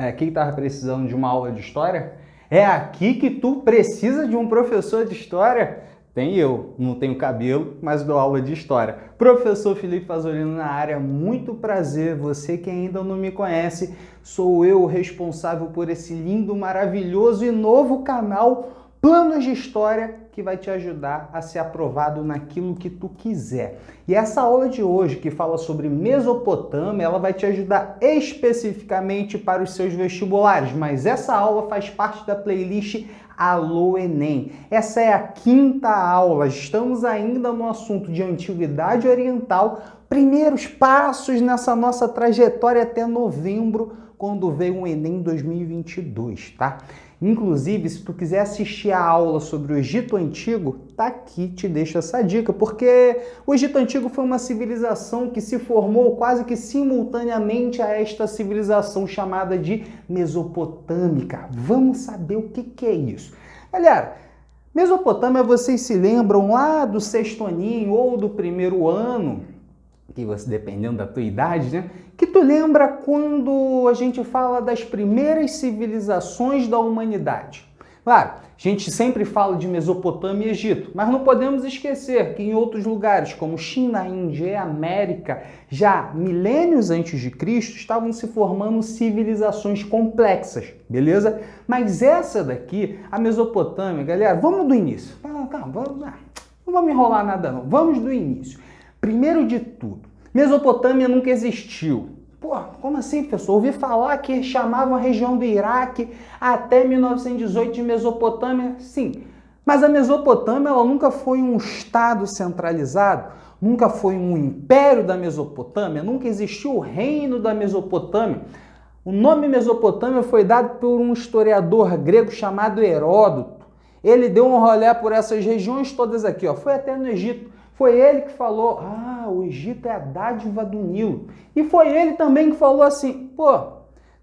É aqui que estava precisando de uma aula de história? É aqui que tu precisa de um professor de história? Tem eu, não tenho cabelo, mas dou aula de história. Professor Felipe Fazolino na área, muito prazer. Você que ainda não me conhece, sou eu o responsável por esse lindo, maravilhoso e novo canal Planos de História, que vai te ajudar a ser aprovado naquilo que tu quiser. E essa aula de hoje, que fala sobre Mesopotâmia, ela vai te ajudar especificamente para os seus vestibulares, mas essa aula faz parte da playlist Alô Enem. Essa é a quinta aula, estamos ainda no assunto de Antiguidade Oriental, primeiros passos nessa nossa trajetória até novembro, quando veio o Enem 2022, tá? Inclusive, se tu quiser assistir a aula sobre o Egito Antigo, tá aqui, te deixo essa dica, porque o Egito Antigo foi uma civilização que se formou quase que simultaneamente a esta civilização chamada de Mesopotâmica. Vamos saber o que é isso. Galera, Mesopotâmia, vocês se lembram lá do sexto aninho ou do primeiro ano, que você, dependendo da tua idade, né? Que tu lembra quando a gente fala das primeiras civilizações da humanidade. Claro, a gente sempre fala de Mesopotâmia e Egito, mas não podemos esquecer que em outros lugares, como China, Índia e América, já milênios antes de Cristo, estavam se formando civilizações complexas, beleza? Mas essa daqui, a Mesopotâmia, galera, vamos do início. Calma, não vamos enrolar nada não, vamos do início. Primeiro de tudo, Mesopotâmia nunca existiu. Pô, como assim, professor? Ouvi falar que chamavam a região do Iraque até 1918 de Mesopotâmia. Sim, mas a Mesopotâmia ela nunca foi um estado centralizado, nunca foi um império da Mesopotâmia, nunca existiu o reino da Mesopotâmia. O nome Mesopotâmia foi dado por um historiador grego chamado Heródoto. Ele deu um rolê por essas regiões todas aqui, ó. Foi até no Egito. Foi ele que falou, o Egito é a dádiva do Nilo. E foi ele também que falou assim,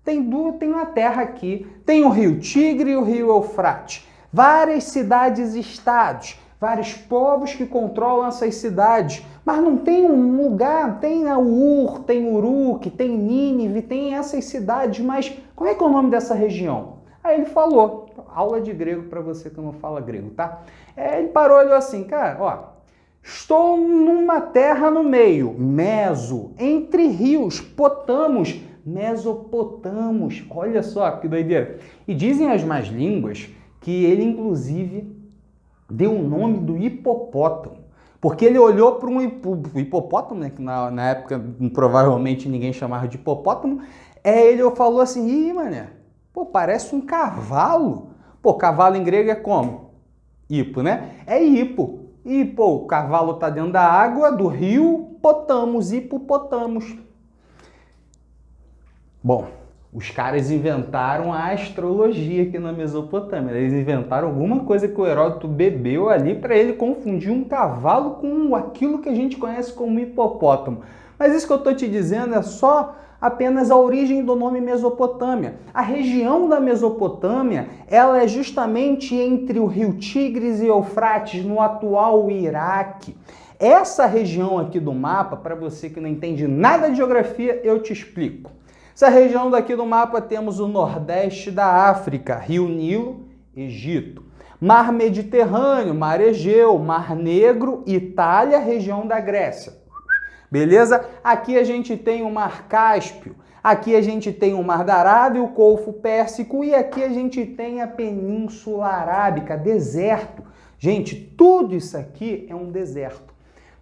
tem uma terra aqui, tem o rio Tigre e o rio Eufrates, várias cidades-estados, vários povos que controlam essas cidades, mas não tem um lugar, tem a Ur, tem Uruk, tem Nínive, tem essas cidades, mas como é que é o nome dessa região? Aí ele falou, aula de grego para você que não fala grego, tá? Ele parou e olhou assim, cara, estou numa terra no meio, Meso, entre rios, Potamos, Mesopotamos. Olha só que doideira. E dizem as más línguas que ele, inclusive, deu o nome do hipopótamo. Porque ele olhou para um hipopótamo, né, que na época provavelmente ninguém chamava de hipopótamo, ele falou assim, mané, parece um cavalo. Cavalo em grego é como? Hipo, né? É hipo. E, o cavalo tá dentro da água do rio Potamos, hipopotamos. Bom, os caras inventaram a astrologia aqui na Mesopotâmia. Eles inventaram alguma coisa que o Heródoto bebeu ali para ele confundir um cavalo com aquilo que a gente conhece como hipopótamo. Mas isso que eu tô te dizendo é só apenas a origem do nome Mesopotâmia. A região da Mesopotâmia, ela é justamente entre o rio Tigres e Eufrates, no atual Iraque. Essa região aqui do mapa, para você que não entende nada de geografia, eu te explico. Essa região daqui do mapa temos o nordeste da África, Rio Nilo, Egito. Mar Mediterrâneo, Mar Egeu, Mar Negro, Itália, região da Grécia. Beleza? Aqui a gente tem o Mar Cáspio, aqui a gente tem o Mar da Arábia, o Golfo Pérsico e aqui a gente tem a Península Arábica, deserto. Gente, tudo isso aqui é um deserto.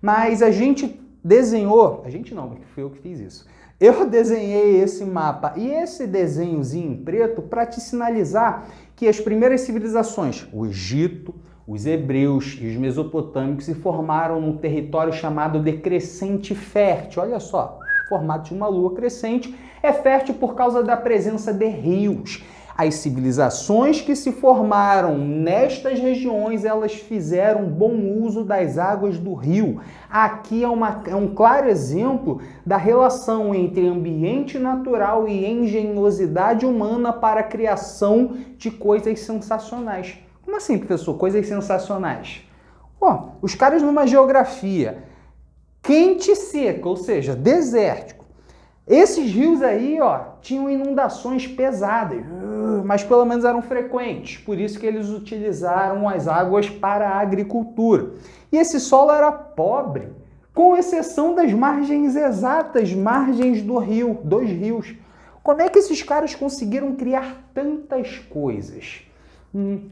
Mas a gente desenhou, a gente não, foi eu que fiz isso. Eu desenhei esse mapa e esse desenhozinho em preto para te sinalizar que as primeiras civilizações, o Egito, os hebreus e os mesopotâmicos se formaram num território chamado de crescente fértil. Olha só, formato de uma lua crescente, é fértil por causa da presença de rios. As civilizações que se formaram nestas regiões, elas fizeram bom uso das águas do rio. Aqui é um claro exemplo da relação entre ambiente natural e engenhosidade humana para a criação de coisas sensacionais. Como assim, professor? Coisas sensacionais? Os caras numa geografia quente e seca, ou seja, desértico, Esses rios aí, ó, tinham inundações pesadas, mas pelo menos eram frequentes, por isso que eles utilizaram as águas para a agricultura. E esse solo era pobre, com exceção das margens exatas, margens do rio, dos rios. Como é que esses caras conseguiram criar tantas coisas?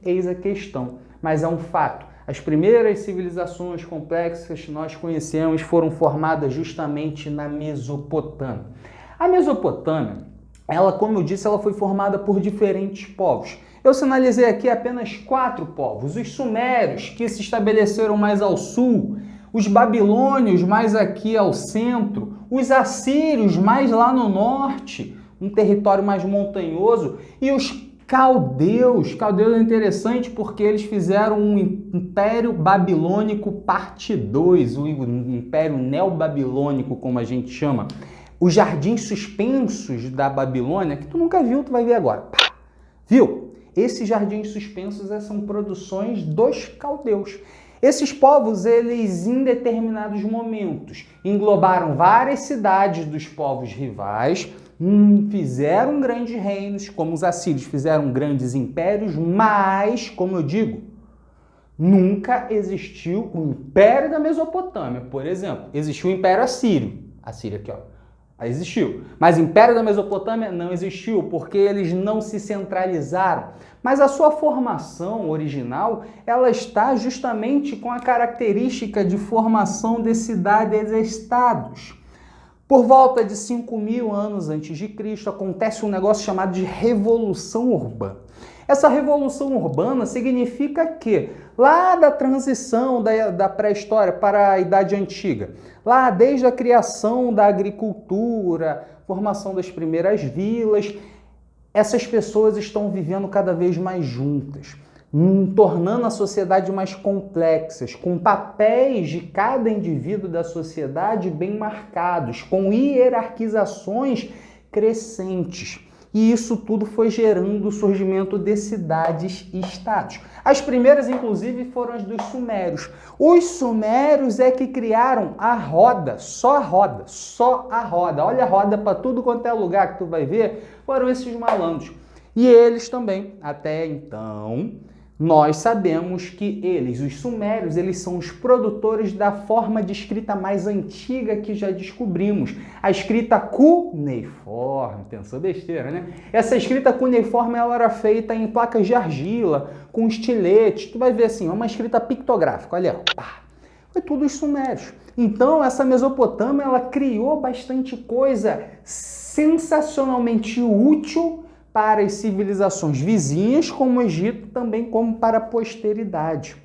Eis a questão, mas é um fato. As primeiras civilizações complexas que nós conhecemos foram formadas justamente na Mesopotâmia. A Mesopotâmia, ela, como eu disse, ela foi formada por diferentes povos. Eu sinalizei aqui apenas 4 povos. Os sumérios, que se estabeleceram mais ao sul, os babilônios, mais aqui ao centro, os assírios, mais lá no norte, um território mais montanhoso, e os caldeus. Caldeus é interessante porque eles fizeram um Império Babilônico parte 2, o Império Neobabilônico, como a gente chama. Os jardins suspensos da Babilônia, que tu nunca viu, tu vai ver agora. Pá! Viu? Esses jardins suspensos são produções dos caldeus. Esses povos, eles em determinados momentos englobaram várias cidades dos povos rivais, fizeram grandes reinos, como os assírios fizeram grandes impérios, mas, como eu digo, nunca existiu o Império da Mesopotâmia, por exemplo. Existiu o Império Assírio. Assírio aqui, ó. Existiu. Mas o Império da Mesopotâmia não existiu, porque eles não se centralizaram. Mas a sua formação original, ela está justamente com a característica de formação de cidades-estados. Por volta de 5.000 anos antes de Cristo, acontece um negócio chamado de Revolução Urbana. Essa Revolução Urbana significa que, lá da transição da pré-história para a Idade Antiga, lá desde a criação da agricultura, formação das primeiras vilas, essas pessoas estão vivendo cada vez mais juntas, tornando a sociedade mais complexa, com papéis de cada indivíduo da sociedade bem marcados, com hierarquizações crescentes. E isso tudo foi gerando o surgimento de cidades e estados. As primeiras, inclusive, foram as dos sumérios. Os sumérios é que criaram a roda, só a roda, só a roda. Olha a roda para tudo quanto é lugar que tu vai ver, foram esses malandros. E eles também, até então, nós sabemos que eles, os sumérios, eles são os produtores da forma de escrita mais antiga que já descobrimos, a escrita cuneiforme. Pensou besteira, né? Essa escrita cuneiforme, ela era feita em placas de argila, com estilete. Tu vai ver assim, é uma escrita pictográfica, olha, pá. Foi tudo os sumérios. Então, essa Mesopotâmia, ela criou bastante coisa sensacionalmente útil para as civilizações vizinhas, como o Egito, também como para a posteridade.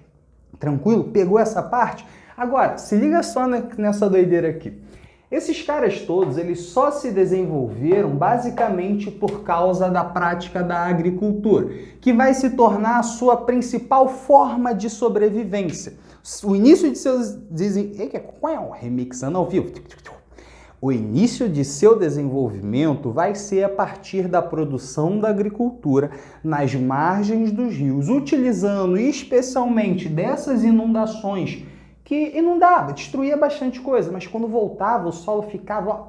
Tranquilo? Pegou essa parte? Agora, se liga só nessa doideira aqui. Esses caras todos, eles só se desenvolveram basicamente por causa da prática da agricultura, que vai se tornar a sua principal forma de sobrevivência. O início de seus... remixando ao vivo. O início de seu desenvolvimento vai ser a partir da produção da agricultura nas margens dos rios, utilizando especialmente dessas inundações, que inundava, destruía bastante coisa, mas quando voltava o solo ficava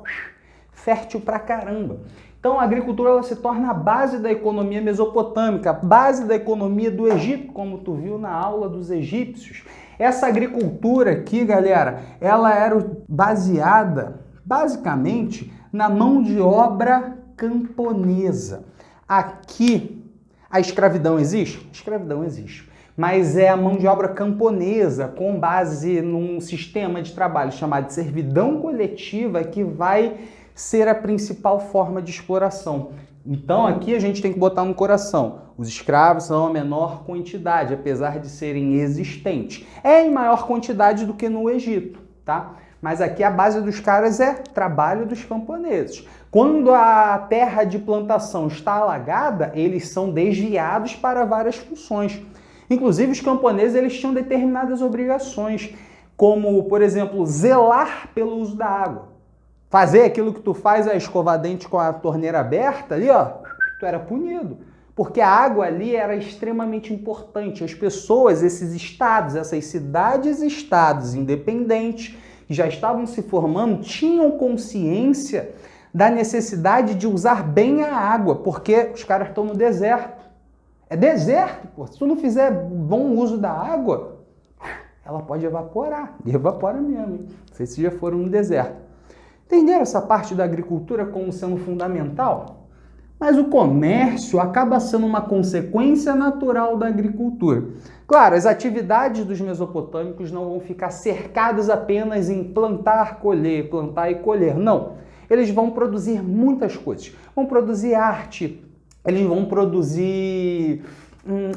fértil pra caramba. Então a agricultura, ela se torna a base da economia mesopotâmica, a base da economia do Egito, como tu viu na aula dos egípcios. Essa agricultura aqui, galera, ela era baseada basicamente na mão de obra camponesa. Aqui, a escravidão existe? A escravidão existe. Mas é a mão de obra camponesa, com base num sistema de trabalho chamado de servidão coletiva, que vai ser a principal forma de exploração. Então, aqui a gente tem que botar no coração. Os escravos são a menor quantidade, apesar de serem existentes. É em maior quantidade do que no Egito, tá? Mas aqui a base dos caras é trabalho dos camponeses. Quando a terra de plantação está alagada, eles são desviados para várias funções. Inclusive, os camponeses, eles tinham determinadas obrigações, como, por exemplo, zelar pelo uso da água. Fazer aquilo que tu faz, a escovar dente com a torneira aberta ali, ó, tu era punido. Porque a água ali era extremamente importante. As pessoas, esses estados, essas cidades e estados independentes, que já estavam se formando, tinham consciência da necessidade de usar bem a água, porque os caras estão no deserto. É deserto, pô. Se tu não fizer bom uso da água, ela pode evaporar. E evapora mesmo, hein? Não sei se já foram no deserto. Entenderam essa parte da agricultura como sendo fundamental? Mas o comércio acaba sendo uma consequência natural da agricultura. Claro, as atividades dos mesopotâmicos não vão ficar cercadas apenas em plantar, colher, plantar e colher. Não. Eles vão produzir muitas coisas. Vão produzir arte, eles vão produzir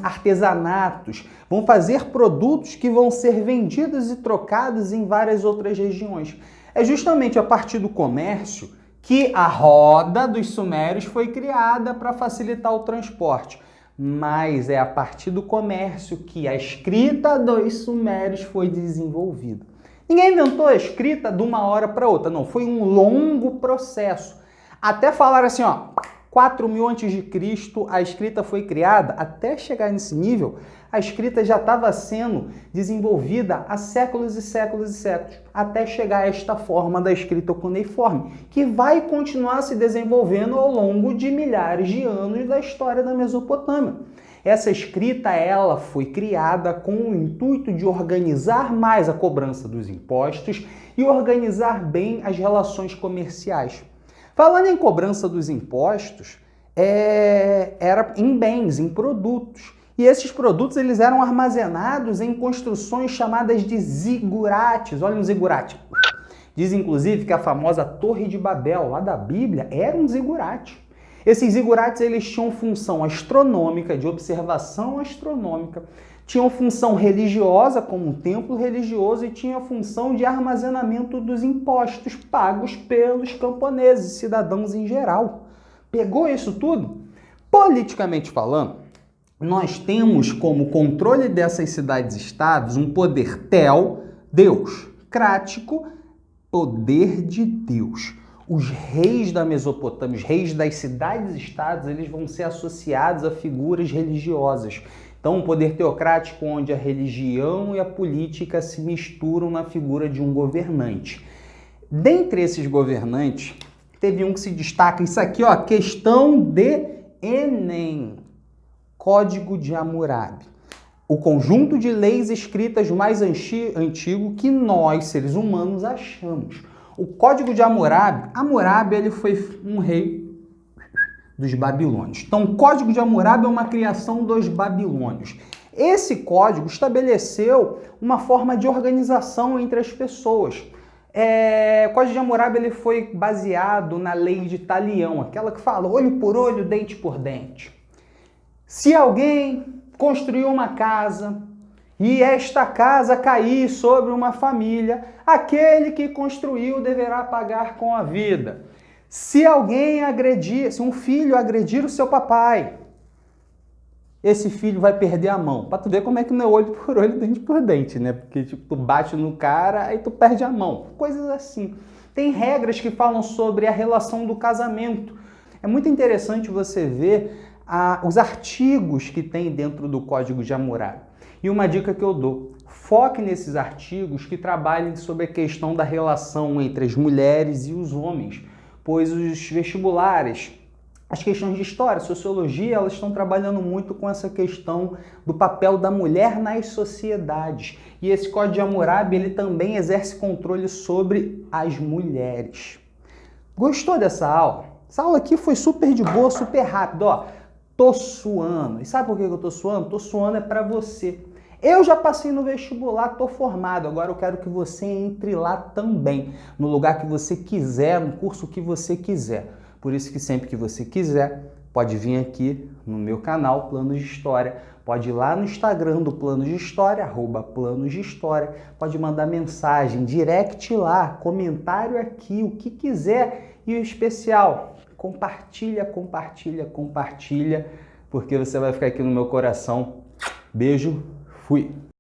artesanatos, vão fazer produtos que vão ser vendidos e trocados em várias outras regiões. É justamente a partir do comércio que a roda dos sumérios foi criada para facilitar o transporte. Mas é a partir do comércio que a escrita dos sumérios foi desenvolvida. Ninguém inventou a escrita de uma hora para outra, não. Foi um longo processo. Até falar assim, ó, 4000 a.C. a escrita foi criada. Até chegar nesse nível, a escrita já estava sendo desenvolvida há séculos e séculos e séculos, até chegar a esta forma da escrita cuneiforme, que vai continuar se desenvolvendo ao longo de milhares de anos da história da Mesopotâmia. Essa escrita, ela foi criada com o intuito de organizar mais a cobrança dos impostos e organizar bem as relações comerciais. Falando em cobrança dos impostos, era em bens, em produtos. E esses produtos eles eram armazenados em construções chamadas de zigurates. Olha um zigurate. Diz inclusive que a famosa Torre de Babel, lá da Bíblia, era um zigurate. Esses zigurates eles tinham função astronômica, de observação astronômica, tinham função religiosa, como um templo religioso, e tinha função de armazenamento dos impostos pagos pelos camponeses, cidadãos em geral. Pegou isso tudo? Politicamente falando, nós temos como controle dessas cidades-estados um poder Deus, crático, poder de Deus. Os reis da Mesopotâmia, os reis das cidades-estados, eles vão ser associados a figuras religiosas. Então, um poder teocrático onde a religião e a política se misturam na figura de um governante. Dentre esses governantes, teve um que se destaca, isso aqui, ó, questão de Enem, Código de Hammurabi. O conjunto de leis escritas mais antigo que nós, seres humanos, achamos. O Código de Hammurabi, ele foi um rei dos babilônios. Então, o Código de Hammurabi é uma criação dos babilônios. Esse código estabeleceu uma forma de organização entre as pessoas. O Código de Hammurabi ele foi baseado na lei de Talião, aquela que fala olho por olho, dente por dente. Se alguém construiu uma casa e esta casa cair sobre uma família, aquele que construiu deverá pagar com a vida. Se alguém se um filho agredir o seu papai, esse filho vai perder a mão. Pra tu ver como é que não é olho por olho, dente por dente, né? Porque tipo, tu bate no cara, aí tu perde a mão. Coisas assim. Tem regras que falam sobre a relação do casamento. É muito interessante você ver os artigos que tem dentro do Código de Hammurabi. E uma dica que eu dou, foque nesses artigos que trabalhem sobre a questão da relação entre as mulheres e os homens, pois os vestibulares, as questões de história, sociologia, elas estão trabalhando muito com essa questão do papel da mulher nas sociedades. E esse Código de Hammurabi, ele também exerce controle sobre as mulheres. Gostou dessa aula? Essa aula aqui foi super de boa, super rápida, ó. Tô suando. E sabe por que eu tô suando? Tô suando é para você. Eu já passei no vestibular, tô formado. Agora eu quero que você entre lá também, no lugar que você quiser, no curso que você quiser. Por isso que sempre que você quiser, pode vir aqui no meu canal Planos de História, pode ir lá no Instagram do Planos de História, @Planos de História, pode mandar mensagem, direct lá, comentário aqui, o que quiser. E o especial, compartilha, porque você vai ficar aqui no meu coração. Beijo, fui!